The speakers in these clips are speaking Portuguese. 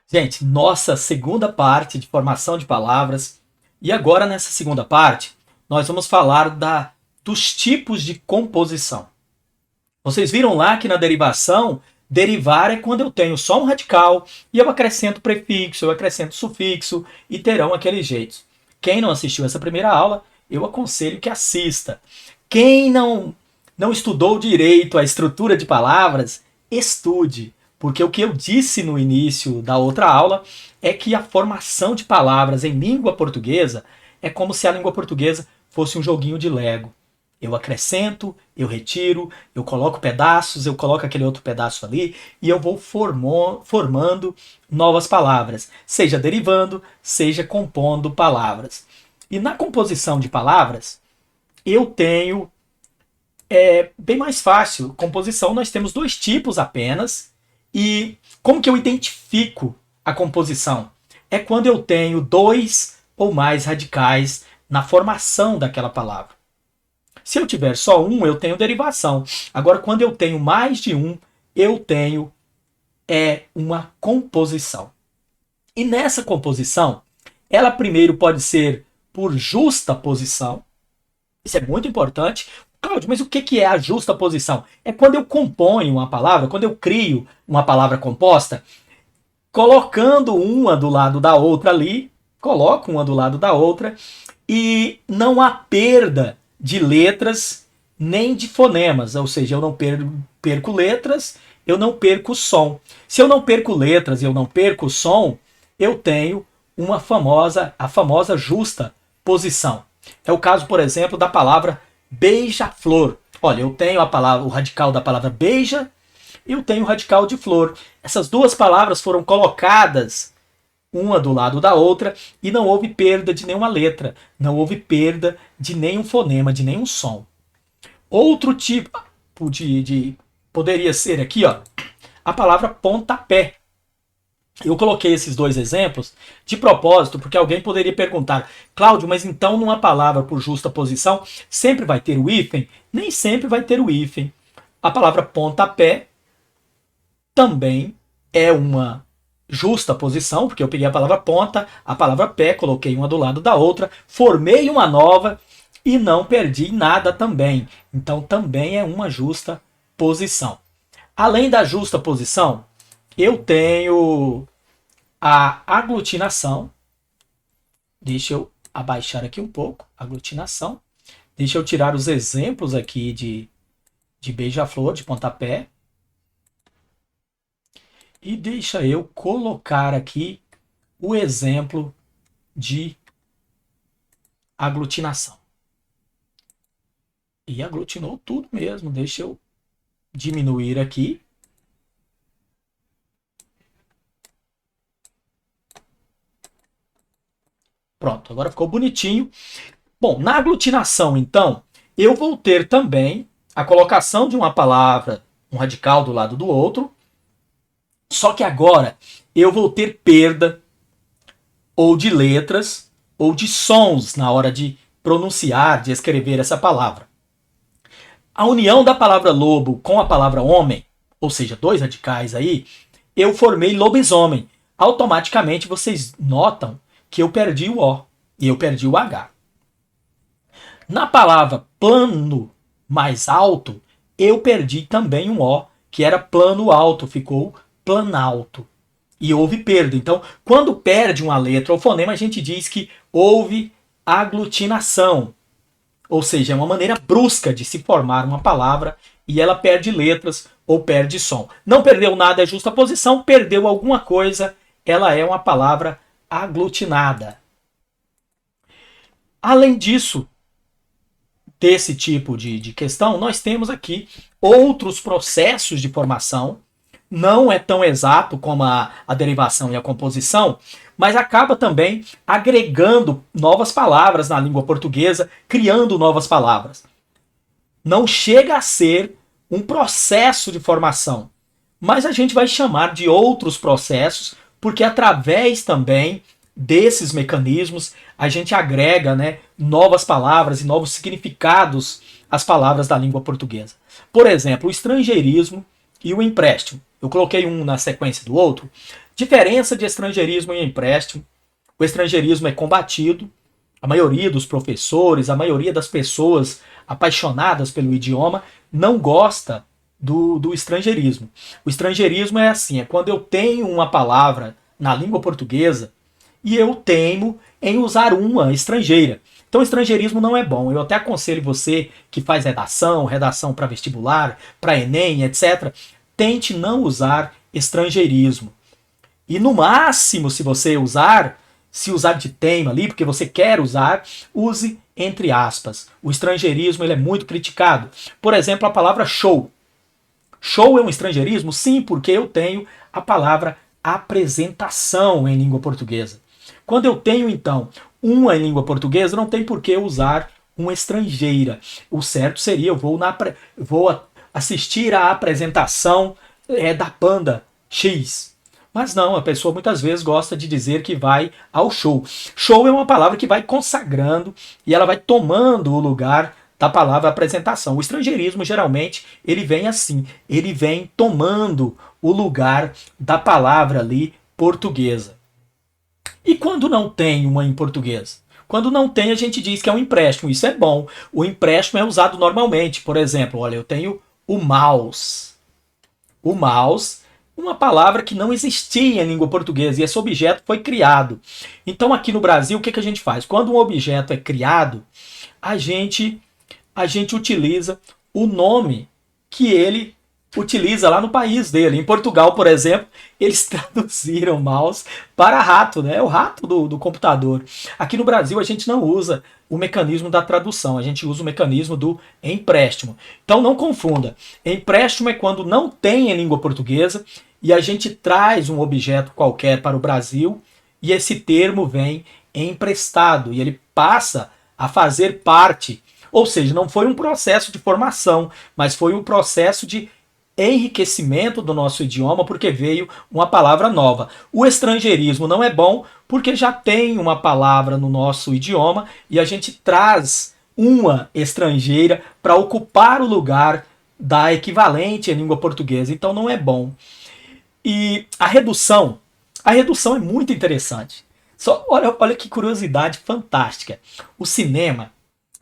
Gente, nossa segunda parte de formação de palavras. E agora, nessa segunda parte, nós vamos falar dos tipos de composição. Vocês viram lá que na derivação, derivar é quando eu tenho só um radical e eu acrescento prefixo, eu acrescento sufixo e terão aqueles jeitos. Quem não assistiu essa primeira aula, eu aconselho que assista. Quem não estudou direito a estrutura de palavras, estude. Porque o que eu disse no início da outra aula é que a formação de palavras em língua portuguesa é como se a língua portuguesa fosse um joguinho de Lego. Eu acrescento, eu retiro, eu coloco pedaços, eu coloco aquele outro pedaço ali e eu vou formando novas palavras, seja derivando, seja compondo palavras. E na composição de palavras, eu tenho bem mais fácil. Composição, nós temos dois tipos apenas. E como que eu identifico a composição? É quando eu tenho dois ou mais radicais na formação daquela palavra. Se eu tiver só um, eu tenho derivação. Agora, quando eu tenho mais de um, eu tenho uma composição. E nessa composição, ela primeiro pode ser por justa posição. Isso é muito importante. Cláudio, mas o que é a justa posição? É quando eu componho uma palavra, quando eu crio uma palavra composta, colocando uma do lado da outra ali, coloco uma do lado da outra, e não há perda de letras nem de fonemas, ou seja, eu não perco letras, eu não perco som. Se eu não perco letras e eu não perco som, eu tenho a famosa justa posição. É o caso, por exemplo, da palavra beija-flor. Olha, eu tenho o radical da palavra beija e eu tenho o radical de flor. Essas duas palavras foram colocadas uma do lado da outra e não houve perda de nenhuma letra, não houve perda de nenhum fonema, de nenhum som. Outro tipo poderia ser aqui, ó, a palavra pontapé. Eu coloquei esses dois exemplos de propósito, porque alguém poderia perguntar, Cláudio, mas então numa palavra por justa posição sempre vai ter o hífen? Nem sempre vai ter o hífen. A palavra pontapé também é uma justa posição, porque eu peguei a palavra ponta, a palavra pé, coloquei uma do lado da outra, formei uma nova e não perdi nada também. Então também é uma justa posição. Além da justa posição, eu tenho a aglutinação. Deixa eu abaixar aqui um pouco. Aglutinação. Deixa eu tirar os exemplos aqui de beija-flor, de pontapé. E deixa eu colocar aqui o exemplo de aglutinação. E aglutinou tudo mesmo. Deixa eu diminuir aqui. Pronto, agora ficou bonitinho. Bom, na aglutinação, então, eu vou ter também a colocação de uma palavra, um radical do lado do outro. Só que agora eu vou ter perda ou de letras ou de sons na hora de pronunciar, de escrever essa palavra. A união da palavra lobo com a palavra homem, ou seja, dois radicais aí, eu formei lobisomem. Automaticamente vocês notam que eu perdi o O e eu perdi o H. Na palavra plano mais alto, eu perdi também um O, que era plano alto, ficou planalto. E houve perda. Então, quando perde uma letra ou fonema, a gente diz que houve aglutinação. Ou seja, é uma maneira brusca de se formar uma palavra e ela perde letras ou perde som. Não perdeu nada, é justa posição, perdeu alguma coisa, ela é uma palavra aglutinada. Além disso, desse tipo de questão, nós temos aqui outros processos de formação. Não é tão exato como a derivação e a composição, mas acaba também agregando novas palavras na língua portuguesa, criando novas palavras. Não chega a ser um processo de formação, mas a gente vai chamar de outros processos, porque através também desses mecanismos a gente agrega, né, novas palavras e novos significados às palavras da língua portuguesa. Por exemplo, o estrangeirismo e o empréstimo. Eu coloquei um na sequência do outro. Diferença de estrangeirismo e empréstimo. O estrangeirismo é combatido. A maioria dos professores, a maioria das pessoas apaixonadas pelo idioma não gosta do estrangeirismo. O estrangeirismo é assim, é quando eu tenho uma palavra na língua portuguesa e eu teimo em usar uma estrangeira. Então, o estrangeirismo não é bom. Eu até aconselho você que faz redação para vestibular, para Enem, etc. Tente não usar estrangeirismo. E no máximo, se você usar, se usar de tema ali, porque você quer usar, use entre aspas. O estrangeirismo ele é muito criticado. Por exemplo, a palavra show. Show é um estrangeirismo? Sim, porque eu tenho a palavra apresentação em língua portuguesa. Quando eu tenho, então, uma em língua portuguesa, não tem por que usar uma estrangeira. O certo seria, eu vou assistir à apresentação da Panda X. Mas não, a pessoa muitas vezes gosta de dizer que vai ao show. Show é uma palavra que vai consagrando e ela vai tomando o lugar da palavra apresentação. O estrangeirismo, geralmente, ele vem assim. Ele vem tomando o lugar da palavra ali portuguesa. E quando não tem uma em português? Quando não tem, a gente diz que é um empréstimo. Isso é bom. O empréstimo é usado normalmente. Por exemplo, olha, eu tenho o mouse. O mouse, uma palavra que não existia em língua portuguesa e esse objeto foi criado. Então aqui no Brasil, o que a gente faz? Quando um objeto é criado, a gente utiliza o nome que ele utiliza lá no país dele. Em Portugal, por exemplo, eles traduziram mouse para rato, né? O rato do computador. Aqui no Brasil a gente não usa o mecanismo da tradução, a gente usa o mecanismo do empréstimo. Então não confunda. Empréstimo é quando não tem em língua portuguesa e a gente traz um objeto qualquer para o Brasil e esse termo vem emprestado e ele passa a fazer parte. Ou seja, não foi um processo de formação, mas foi um processo de enriquecimento do nosso idioma porque veio uma palavra nova. O estrangeirismo não é bom porque já tem uma palavra no nosso idioma e a gente traz uma estrangeira para ocupar o lugar da equivalente em língua portuguesa. Então não é bom. E a redução é muito interessante. Olha que curiosidade fantástica. O cinema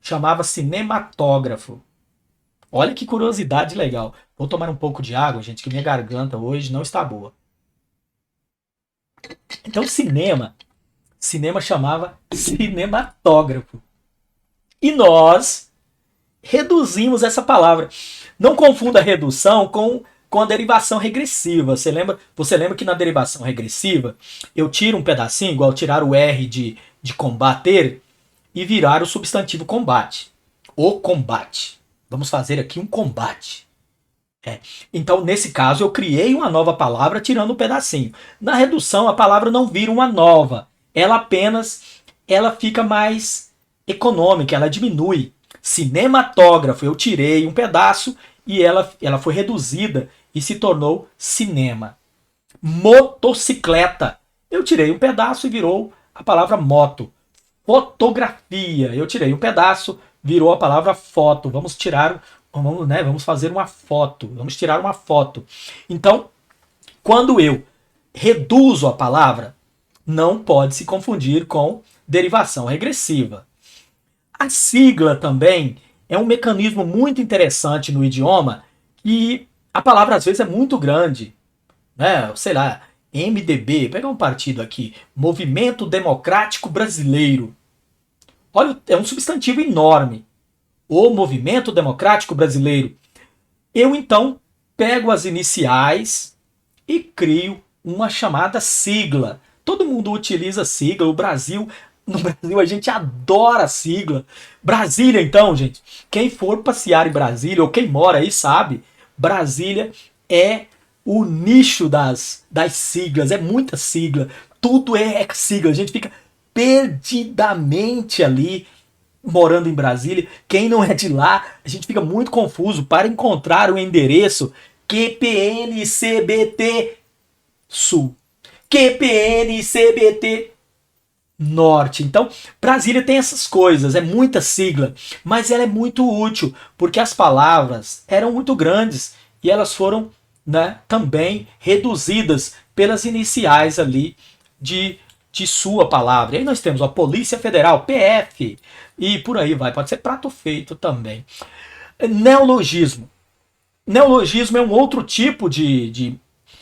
chamava cinematógrafo. Olha que curiosidade legal. Vou tomar um pouco de água, gente, que minha garganta hoje não está boa. Então, cinema chamava cinematógrafo. E nós reduzimos essa palavra. Não confunda redução com a derivação regressiva. Você lembra que na derivação regressiva eu tiro um pedacinho, igual tirar o R de combater e virar o substantivo combate. O combate. Vamos fazer aqui um combate. Então, nesse caso, eu criei uma nova palavra tirando um pedacinho. Na redução, a palavra não vira uma nova. Ela fica mais econômica, ela diminui. Cinematógrafo, eu tirei um pedaço e ela foi reduzida e se tornou cinema. Motocicleta, eu tirei um pedaço e virou a palavra moto. Fotografia, eu tirei um pedaço, virou a palavra foto. Vamos fazer uma foto. Vamos tirar uma foto. Então, quando eu reduzo a palavra, não pode se confundir com derivação regressiva. A sigla também é um mecanismo muito interessante no idioma e a palavra às vezes é muito grande. Né? Sei lá, MDB, pegar um partido aqui, Movimento Democrático Brasileiro. Olha, é um substantivo enorme. O Movimento Democrático Brasileiro. Eu, então, pego as iniciais e crio uma chamada sigla. Todo mundo utiliza sigla. No Brasil, a gente adora sigla. Brasília, então, gente. Quem for passear em Brasília, ou quem mora aí sabe, Brasília é o nicho das siglas. É muita sigla. Tudo é sigla. A gente fica perdidamente ali morando em Brasília. Quem não é de lá, a gente fica muito confuso para encontrar o endereço QPNCBT Sul, QPNCBT Norte. Então, Brasília tem essas coisas, é muita sigla, mas ela é muito útil, porque as palavras eram muito grandes e elas foram, né, também reduzidas pelas iniciais ali de sua palavra. E aí nós temos a Polícia Federal, PF, e por aí vai. Pode ser prato feito também. Neologismo. Neologismo é um outro tipo de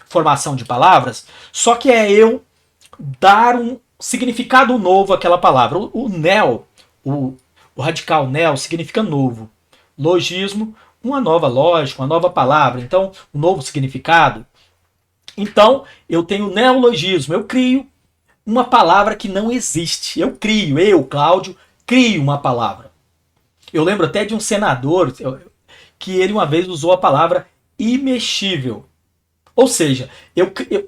formação de palavras, só que é eu dar um significado novo àquela palavra. O neo, o radical neo, significa novo. Logismo, uma nova lógica, uma nova palavra. Então, um novo significado. Então, eu tenho neologismo. Eu crio uma palavra que não existe. Eu, Cláudio, crio uma palavra. Eu lembro até de um senador que ele uma vez usou a palavra imexível. Ou seja,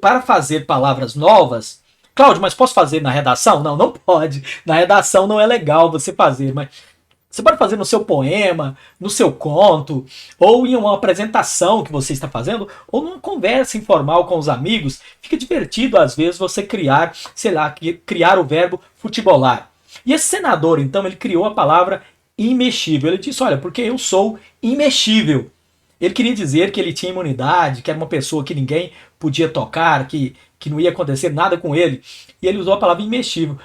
para fazer palavras novas, Cláudio, mas posso fazer na redação? Não, não pode. Na redação não é legal você fazer, mas você pode fazer no seu poema, no seu conto, ou em uma apresentação que você está fazendo, ou numa conversa informal com os amigos. Fica divertido, às vezes, você criar, sei lá, criar o verbo futebolar. E esse senador, então, ele criou a palavra imexível. Ele disse, olha, porque eu sou imexível. Ele queria dizer que ele tinha imunidade, que era uma pessoa que ninguém podia tocar, que não ia acontecer nada com ele. E ele usou a palavra imexível.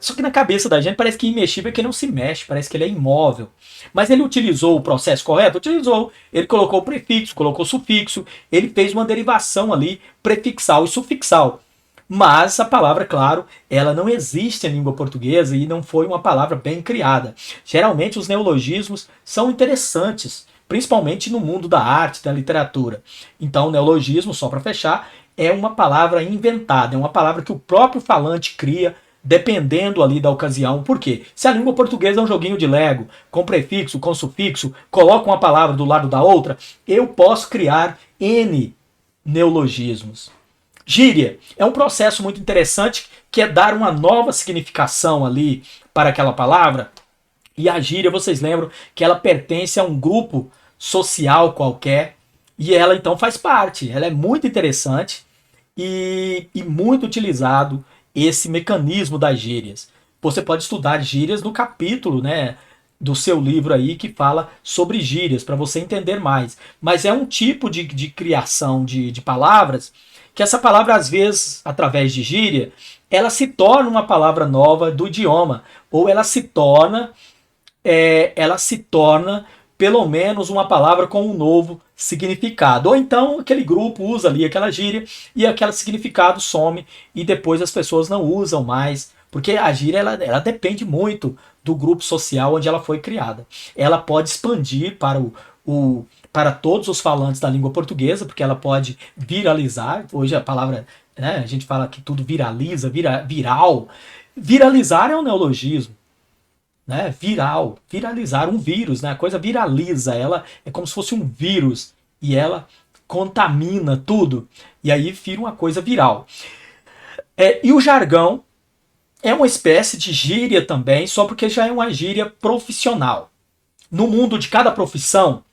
Só que na cabeça da gente parece que imexível é que não se mexe, parece que ele é imóvel. Mas ele utilizou o processo correto? Utilizou. Ele colocou o prefixo, colocou o sufixo, ele fez uma derivação ali, prefixal e sufixal. Mas a palavra, claro, ela não existe em língua portuguesa e não foi uma palavra bem criada. Geralmente os neologismos são interessantes, principalmente no mundo da arte, da literatura. Então, neologismo, só para fechar, é uma palavra inventada, é uma palavra que o próprio falante cria, dependendo ali da ocasião. Por quê? Se a língua portuguesa é um joguinho de Lego, com prefixo, com sufixo, coloco uma palavra do lado da outra, eu posso criar N neologismos. Gíria é um processo muito interessante que é dar uma nova significação ali para aquela palavra. E a gíria, vocês lembram que ela pertence a um grupo social qualquer e ela então faz parte. Ela é muito interessante e muito utilizado esse mecanismo das gírias. Você pode estudar gírias no capítulo, né, do seu livro aí que fala sobre gírias, para você entender mais. Mas é um tipo de criação de palavras que essa palavra, às vezes, através de gíria, ela se torna uma palavra nova do idioma, ou ela se torna pelo menos uma palavra com um novo significado. Ou então aquele grupo usa ali aquela gíria e aquele significado some e depois as pessoas não usam mais, porque a gíria ela depende muito do grupo social onde ela foi criada. Ela pode expandir para todos os falantes da língua portuguesa, porque ela pode viralizar. Hoje a palavra, né, a gente fala que tudo viraliza, viral. Viralizar é um neologismo. Né, viralizar um vírus, né, a coisa viraliza, ela é como se fosse um vírus e ela contamina tudo e aí vira uma coisa viral. E o jargão é uma espécie de gíria também, só porque já é uma gíria profissional. No mundo de cada profissão,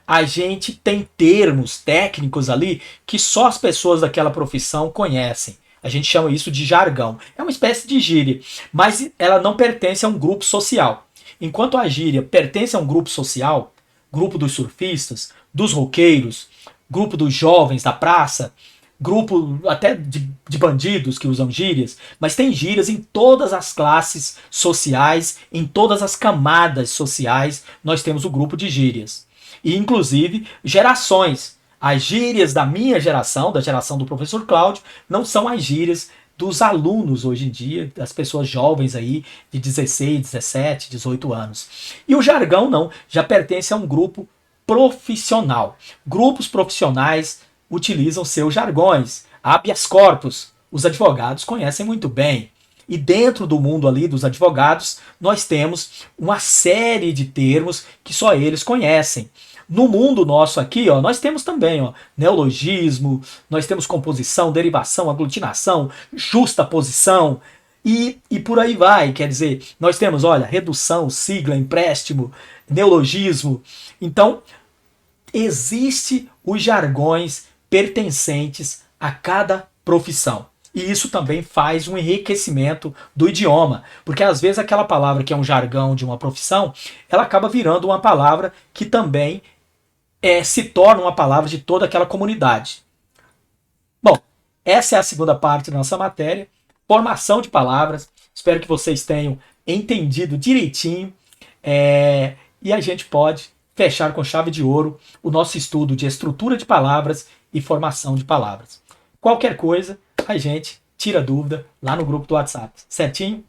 a gente tem termos técnicos ali que só as pessoas daquela profissão conhecem. A gente chama isso de jargão. É uma espécie de gíria, mas ela não pertence a um grupo social. Enquanto a gíria pertence a um grupo social, grupo dos surfistas, dos roqueiros, grupo dos jovens da praça, grupo até de bandidos que usam gírias, mas tem gírias em todas as classes sociais, em todas as camadas sociais, nós temos o grupo de gírias. E inclusive gerações. As gírias da minha geração, da geração do professor Cláudio, não são as gírias dos alunos hoje em dia, das pessoas jovens aí de 16, 17, 18 anos. E o jargão não, já pertence a um grupo profissional. Grupos profissionais utilizam seus jargões. Habeas corpus, os advogados conhecem muito bem. E dentro do mundo ali dos advogados, nós temos uma série de termos que só eles conhecem. No mundo nosso aqui, ó, nós temos também neologismo, nós temos composição, derivação, aglutinação, justaposição e por aí vai. Quer dizer, nós temos, olha, redução, sigla, empréstimo, neologismo. Então, existe os jargões pertencentes a cada profissão. E isso também faz um enriquecimento do idioma, porque às vezes aquela palavra que é um jargão de uma profissão, ela acaba virando uma palavra que também se torna uma palavra de toda aquela comunidade. Bom, essa é a segunda parte da nossa matéria, formação de palavras. Espero que vocês tenham entendido direitinho. E a gente pode fechar com chave de ouro o nosso estudo de estrutura de palavras e formação de palavras. Qualquer coisa, a gente tira dúvida lá no grupo do WhatsApp. Certinho?